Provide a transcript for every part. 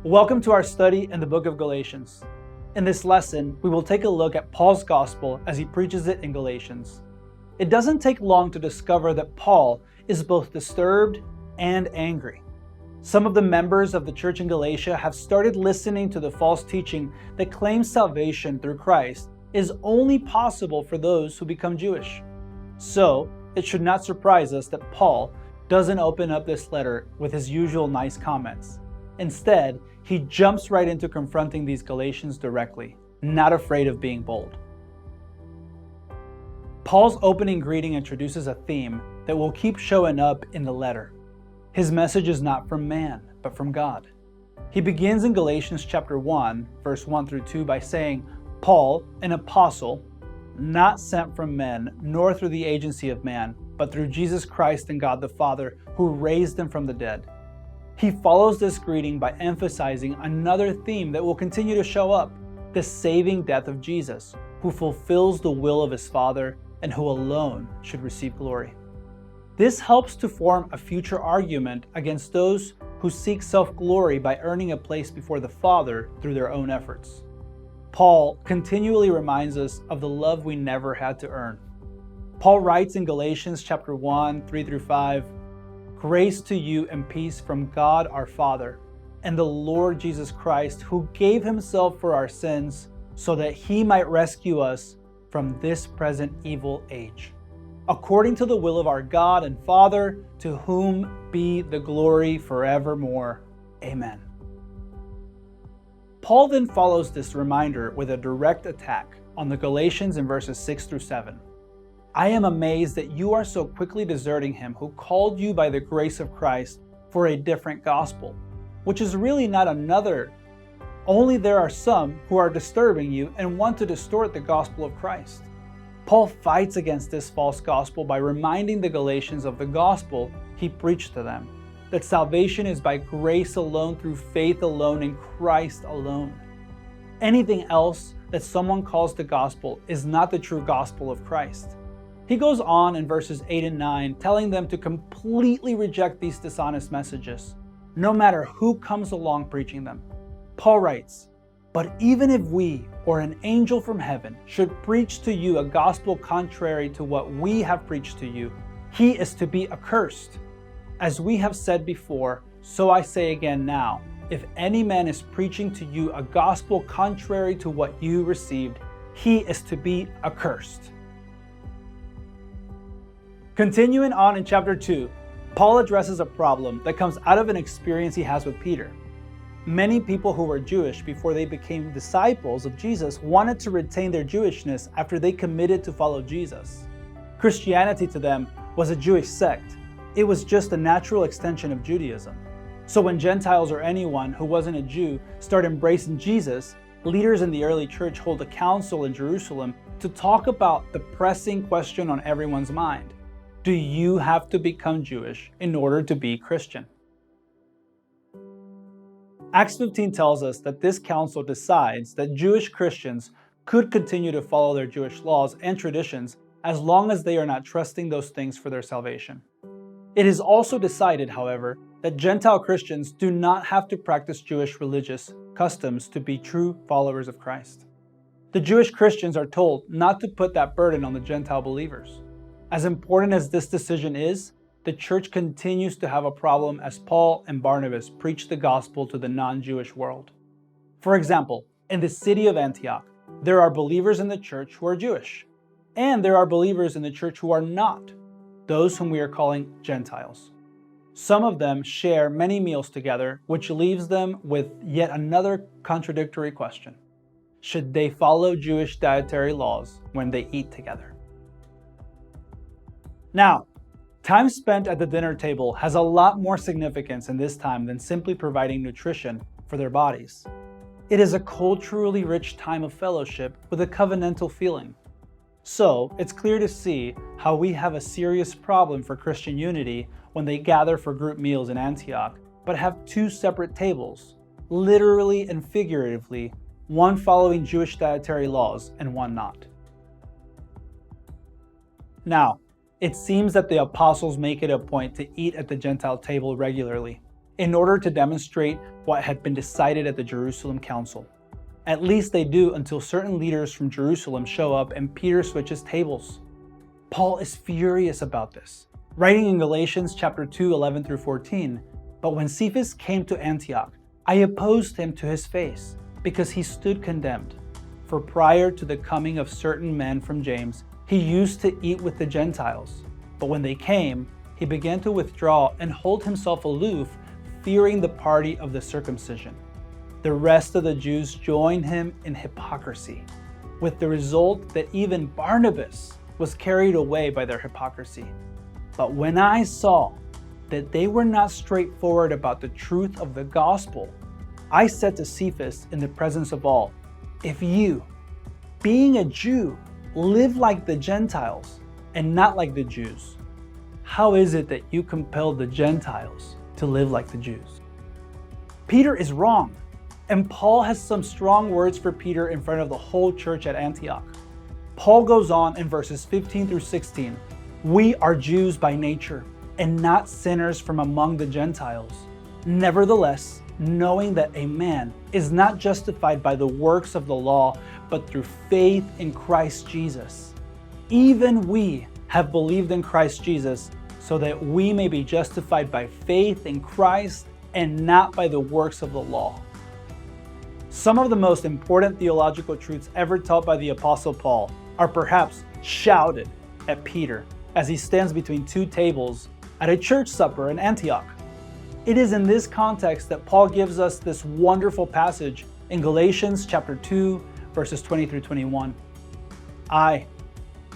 Welcome to our study in the book of Galatians. In this lesson, we will take a look at Paul's gospel as he preaches it in Galatians. It doesn't take long to discover that Paul is both disturbed and angry. Some of the members of the church in Galatia have started listening to the false teaching that claims salvation through Christ is only possible for those who become Jewish. So, it should not surprise us that Paul doesn't open up this letter with his usual nice comments. Instead, he jumps right into confronting these Galatians directly, not afraid of being bold. Paul's opening greeting introduces a theme that will keep showing up in the letter. His message is not from man, but from God. He begins in Galatians chapter 1, verse 1 through 2 by saying, Paul, an apostle, not sent from men, nor through the agency of man, but through Jesus Christ and God the Father, who raised him from the dead. He follows this greeting by emphasizing another theme that will continue to show up, the saving death of Jesus, who fulfills the will of his Father and who alone should receive glory. This helps to form a future argument against those who seek self-glory by earning a place before the Father through their own efforts. Paul continually reminds us of the love we never had to earn. Paul writes in Galatians chapter 1, 3 through 5, Grace to you and peace from God our Father and the Lord Jesus Christ, who gave himself for our sins so that he might rescue us from this present evil age, according to the will of our God and Father, to whom be the glory forevermore. Amen. Paul then follows this reminder with a direct attack on the Galatians in verses 6 through 7. I am amazed that you are so quickly deserting him who called you by the grace of Christ for a different gospel, which is really not another. Only there are some who are disturbing you and want to distort the gospel of Christ. Paul fights against this false gospel by reminding the Galatians of the gospel he preached to them, that salvation is by grace alone, through faith alone, in Christ alone. Anything else that someone calls the gospel is not the true gospel of Christ. He goes on in verses 8 and 9, telling them to completely reject these dishonest messages, no matter who comes along preaching them. Paul writes, But even if we, or an angel from heaven, should preach to you a gospel contrary to what we have preached to you, he is to be accursed. As we have said before, so I say again now, if any man is preaching to you a gospel contrary to what you received, he is to be accursed. Continuing on in chapter 2, Paul addresses a problem that comes out of an experience he has with Peter. Many people who were Jewish before they became disciples of Jesus wanted to retain their Jewishness after they committed to follow Jesus. Christianity to them was a Jewish sect. It was just a natural extension of Judaism. So when Gentiles or anyone who wasn't a Jew start embracing Jesus, leaders in the early church hold a council in Jerusalem to talk about the pressing question on everyone's mind. Do you have to become Jewish in order to be Christian? Acts 15 tells us that this council decides that Jewish Christians could continue to follow their Jewish laws and traditions as long as they are not trusting those things for their salvation. It is also decided, however, that Gentile Christians do not have to practice Jewish religious customs to be true followers of Christ. The Jewish Christians are told not to put that burden on the Gentile believers. As important as this decision is, the church continues to have a problem as Paul and Barnabas preach the gospel to the non-Jewish world. For example, in the city of Antioch, there are believers in the church who are Jewish, and there are believers in the church who are not, those whom we are calling Gentiles. Some of them share many meals together, which leaves them with yet another contradictory question. Should they follow Jewish dietary laws when they eat together? Now, time spent at the dinner table has a lot more significance in this time than simply providing nutrition for their bodies. It is a culturally rich time of fellowship with a covenantal feeling. So, it's clear to see how we have a serious problem for Christian unity when they gather for group meals in Antioch, but have two separate tables, literally and figuratively, one following Jewish dietary laws and one not. Now, it seems that the apostles make it a point to eat at the Gentile table regularly. in order to demonstrate what had been decided at the Jerusalem Council. At least they do until certain leaders from Jerusalem show up and Peter switches tables. Paul is furious about this, writing in Galatians chapter 2, 11 through 14, "But when Cephas came to Antioch, I opposed him to his face, because he stood condemned. For prior to the coming of certain men from James, he used to eat with the Gentiles. But when they came, he began to withdraw and hold himself aloof, fearing the party of the circumcision. The rest of the Jews joined him in hypocrisy, with the result that even Barnabas was carried away by their hypocrisy. But when I saw that they were not straightforward about the truth of the gospel, I said to Cephas in the presence of all, 'If you, being a Jew, live like the Gentiles and not like the Jews, how is it that you compel the Gentiles to live like the Jews?'" Peter is wrong, and Paul has some strong words for Peter in front of the whole church at Antioch. Paul goes on in verses 15 through 16, "We are Jews by nature, and not sinners from among the Gentiles. Nevertheless, knowing that a man is not justified by the works of the law, but through faith in Christ Jesus. Even we have believed in Christ Jesus, so that we may be justified by faith in Christ and not by the works of the law." Some of the most important theological truths ever taught by the Apostle Paul are perhaps shouted at Peter as he stands between two tables at a church supper in Antioch. It is in this context that Paul gives us this wonderful passage in Galatians chapter 2, verses 20 through 21. "I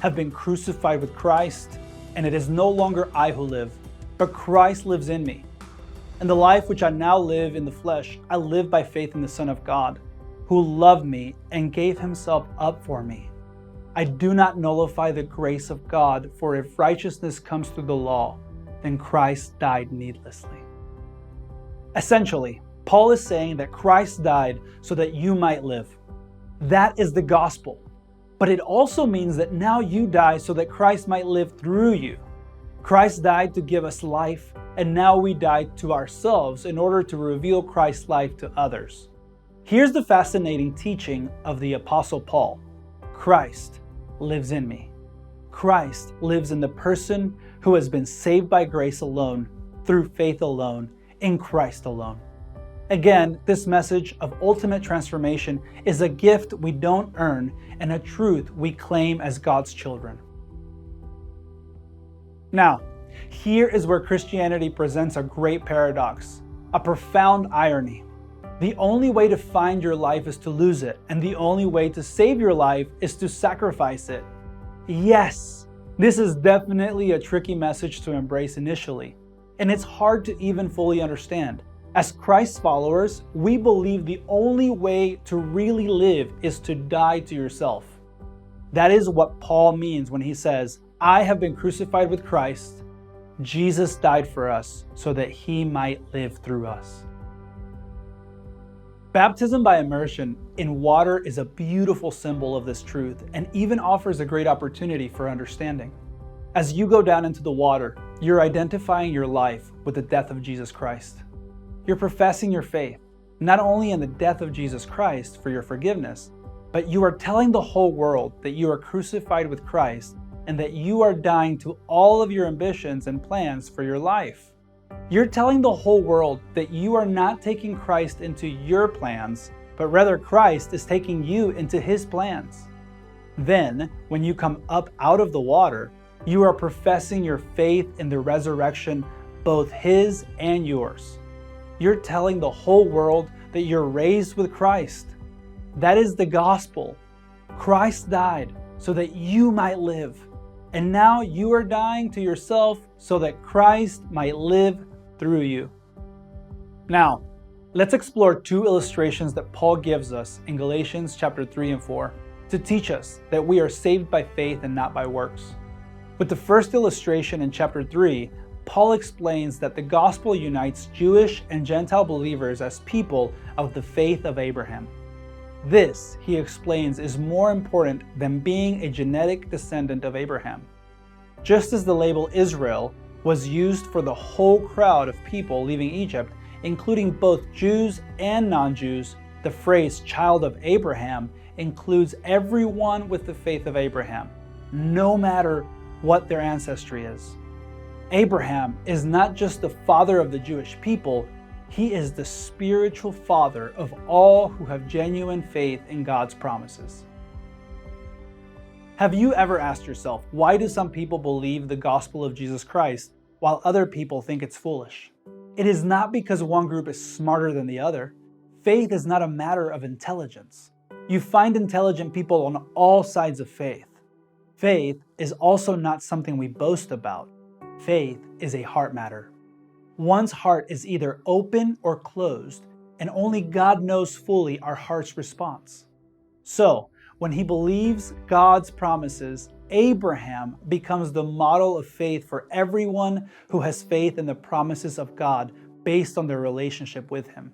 have been crucified with Christ, and it is no longer I who live, but Christ lives in me. And the life which I now live in the flesh, I live by faith in the Son of God, who loved me and gave himself up for me. I do not nullify the grace of God, for if righteousness comes through the law, then Christ died needlessly." Essentially, Paul is saying that Christ died so that you might live. That is the gospel. But it also means that now you die so that Christ might live through you. Christ died to give us life, and now we die to ourselves in order to reveal Christ's life to others. Here's the fascinating teaching of the Apostle Paul. Christ lives in me. Christ lives in the person who has been saved by grace alone, through faith alone, in Christ alone. Again, this message of ultimate transformation is a gift we don't earn and a truth we claim as God's children. Now, here is where Christianity presents a great paradox, a profound irony. The only way to find your life is to lose it, and the only way to save your life is to sacrifice it. Yes, this is definitely a tricky message to embrace initially, and it's hard to even fully understand. As Christ's followers, we believe the only way to really live is to die to yourself. That is what Paul means when he says, "I have been crucified with Christ. Jesus died for us so that he might live through us." Baptism by immersion in water is a beautiful symbol of this truth and even offers a great opportunity for understanding. As you go down into the water, you're identifying your life with the death of Jesus Christ. You're professing your faith, not only in the death of Jesus Christ for your forgiveness, but you are telling the whole world that you are crucified with Christ and that you are dying to all of your ambitions and plans for your life. You're telling the whole world that you are not taking Christ into your plans, but rather Christ is taking you into his plans. Then, when you come up out of the water, you are professing your faith in the resurrection, both his and yours. You're telling the whole world that you're raised with Christ. That is the gospel. Christ died so that you might live. And now you are dying to yourself so that Christ might live through you. Now, let's explore two illustrations that Paul gives us in Galatians chapter 3 and 4 to teach us that we are saved by faith and not by works. With the first illustration in chapter 3, Paul explains that the gospel unites Jewish and Gentile believers as people of the faith of Abraham. This, he explains, is more important than being a genetic descendant of Abraham. Just as the label Israel was used for the whole crowd of people leaving Egypt, including both Jews and non-Jews, the phrase child of Abraham includes everyone with the faith of Abraham, no matter what their ancestry is. Abraham is not just the father of the Jewish people, he is the spiritual father of all who have genuine faith in God's promises. Have you ever asked yourself, why do some people believe the gospel of Jesus Christ while other people think it's foolish? It is not because one group is smarter than the other. Faith is not a matter of intelligence. You find intelligent people on all sides of faith. Faith is also not something we boast about. Faith is a heart matter. One's heart is either open or closed, and only God knows fully our heart's response. So, when he believes God's promises, Abraham becomes the model of faith for everyone who has faith in the promises of God based on their relationship with him.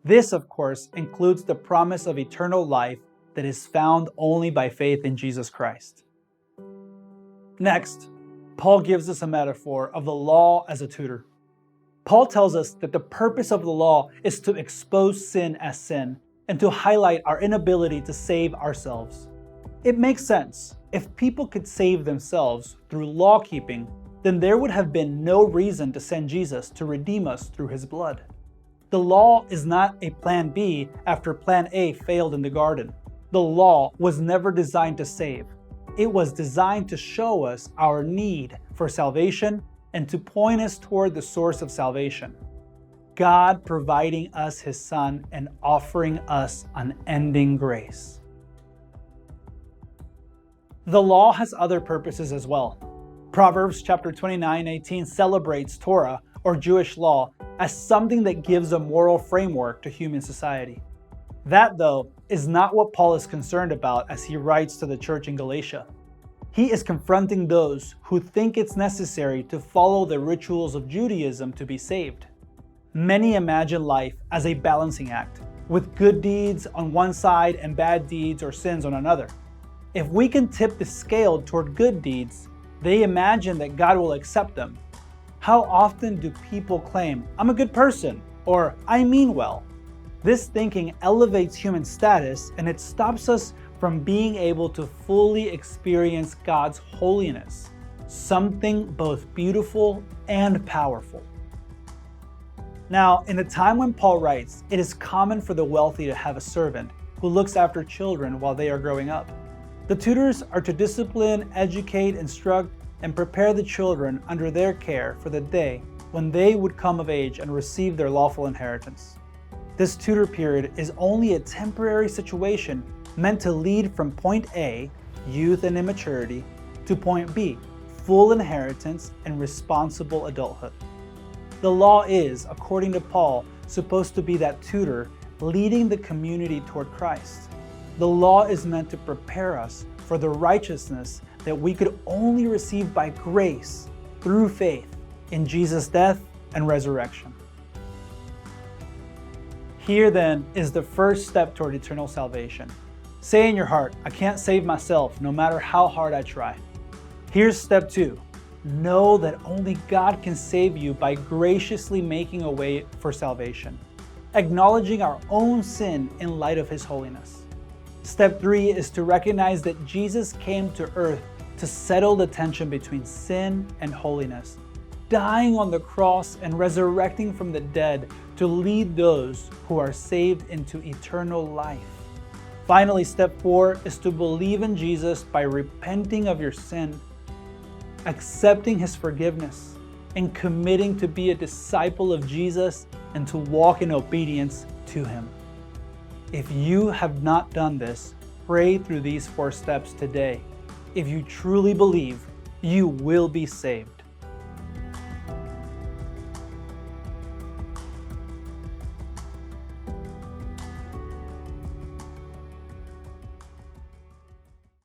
This, of course, includes the promise of eternal life that is found only by faith in Jesus Christ. Next, Paul gives us a metaphor of the law as a tutor. Paul tells us that the purpose of the law is to expose sin as sin and to highlight our inability to save ourselves. It makes sense. If people could save themselves through law keeping, then there would have been no reason to send Jesus to redeem us through his blood. The law is not a plan B after plan A failed in the garden. The law was never designed to save. It was designed to show us our need for salvation and to point us toward the source of salvation, God providing us his Son and offering us unending grace. The law has other purposes as well. Proverbs chapter 29:18 celebrates Torah, or Jewish law, as something that gives a moral framework to human society. That, though, is not what Paul is concerned about as he writes to the church in Galatia. He is confronting those who think it's necessary to follow the rituals of Judaism to be saved. Many imagine life as a balancing act, with good deeds on one side and bad deeds or sins on another. If we can tip the scale toward good deeds, they imagine that God will accept them. How often do people claim, "I'm a good person," or "I mean well"? This thinking elevates human status, and it stops us from being able to fully experience God's holiness, something both beautiful and powerful. Now, in a time when Paul writes, it is common for the wealthy to have a servant who looks after children while they are growing up. The tutors are to discipline, educate, instruct, and prepare the children under their care for the day when they would come of age and receive their lawful inheritance. This tutor period is only a temporary situation meant to lead from point A, youth and immaturity, to point B, full inheritance and responsible adulthood. The law is, according to Paul, supposed to be that tutor leading the community toward Christ. The law is meant to prepare us for the righteousness that we could only receive by grace through faith in Jesus' death and resurrection. Here then is the first step toward eternal salvation. Say in your heart, "I can't save myself no matter how hard I try." Here's step 2. Know that only God can save you by graciously making a way for salvation, acknowledging our own sin in light of his holiness. Step 3 is to recognize that Jesus came to earth to settle the tension between sin and holiness, dying on the cross and resurrecting from the dead to lead those who are saved into eternal life. Finally, step 4 is to believe in Jesus by repenting of your sin, accepting his forgiveness, and committing to be a disciple of Jesus and to walk in obedience to him. If you have not done this, pray through these 4 steps today. If you truly believe, you will be saved.